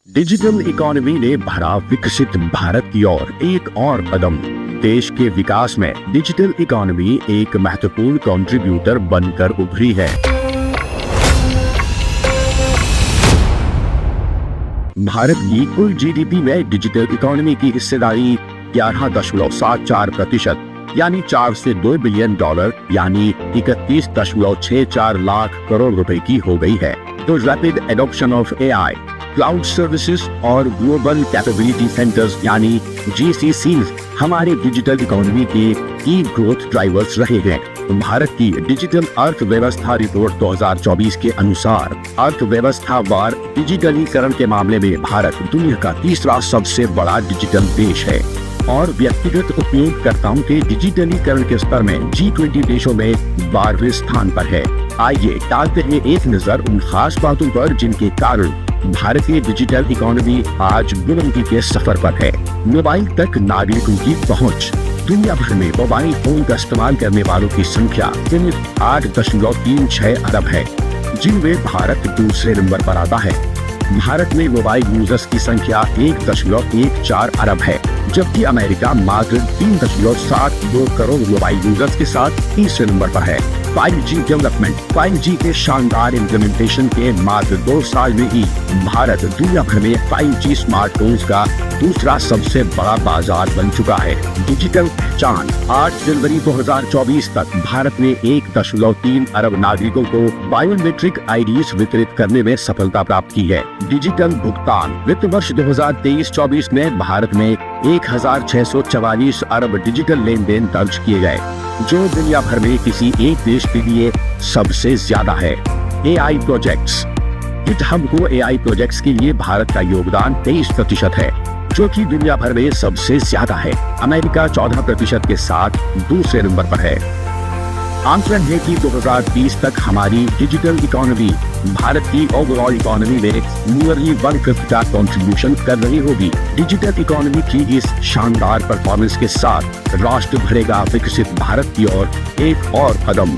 Digital economy ने बढ़ा विकसित भारत की ओर एक और कदम। देश के विकास में डिजिटल इकोनॉमी एक महत्वपूर्ण कंट्रीब्यूटर बनकर उभरी है। भारत की कुल जीडीपी में डिजिटल इकोनॉमी की हिस्सेदारी 11.74% यानी 4 से 2 बिलियन डॉलर यानी 31.64 लाख करोड़ रुपए की हो गई है। तो rapid adoption of AI, cloud services और ग्लोबल कैपेबिलिटी सेंटर्स यानी GCCs हमारे डिजिटल इकोनॉमी के की ग्रोथ ड्राइवर्स रहे हैं। भारत की डिजिटल अर्थव्यवस्था रिपोर्ट 2024 के अनुसार अर्थव्यवस्थावार डिजिटलीकरण के मामले में भारत दुनिया का तीसरा सबसे बड़ा डिजिटल देश है और व्यक्तिगत उपयोगकर्ताओं के डिजिटलीकरण के स्तर में G20 देशों में 12वें स्थान पर है। आइए डालते हैं एक नजर उन खास बातों पर जिनके कारण भारतीय डिजिटल इकोनॉमी आज बुलंदी के सफर पर है। मोबाइल तक नागरिकों की पहुंच। दुनिया भर में मोबाइल फोन का इस्तेमाल करने वालों की संख्या सिर्फ 8.36 अरब है, जिनमें भारत दूसरे नंबर पर आता है। भारत में मोबाइल यूजर्स की संख्या 1.14 अरब है, जबकि अमेरिका मात्र 3.72 करोड़ मोबाइल यूजर्स के साथ तीसरे नंबर पर है। 5G development. 5G के शानदार इम्प्लीमेंटेशन के मात्र 2 साल में ही भारत दुनिया भर में 5G स्मार्टफोन्स का दूसरा सबसे बड़ा बाजार बन चुका है। डिजिटल पहचान। 8 जनवरी 2024 तक भारत ने 1.3 अरब नागरिकों को बायोमेट्रिक आईडीज वितरित करने में सफलता प्राप्त की है। डिजिटल भुगतान। वित्त वर्ष 2023-24 में भारत में 1644 अरब डिजिटल लेन देन दर्ज किए गए, जो दुनिया भर में किसी एक देश के लिए सबसे ज्यादा है। AI projects. गिटहब को एआई प्रोजेक्ट्स के लिए भारत का योगदान 23% है, जो कि दुनिया भर में सबसे ज्यादा है। अमेरिका 14% के साथ दूसरे नंबर पर है। आंकलन है कि 2030 तक हमारी डिजिटल इकोनॉमी भारत की ओवरऑल इकोनॉमी में नियरली 1/5 का कंट्रीब्यूशन कर रही होगी। डिजिटल इकोनॉमी की इस शानदार परफॉर्मेंस के साथ राष्ट्र बढ़ेगा विकसित भारत की ओर एक और कदम।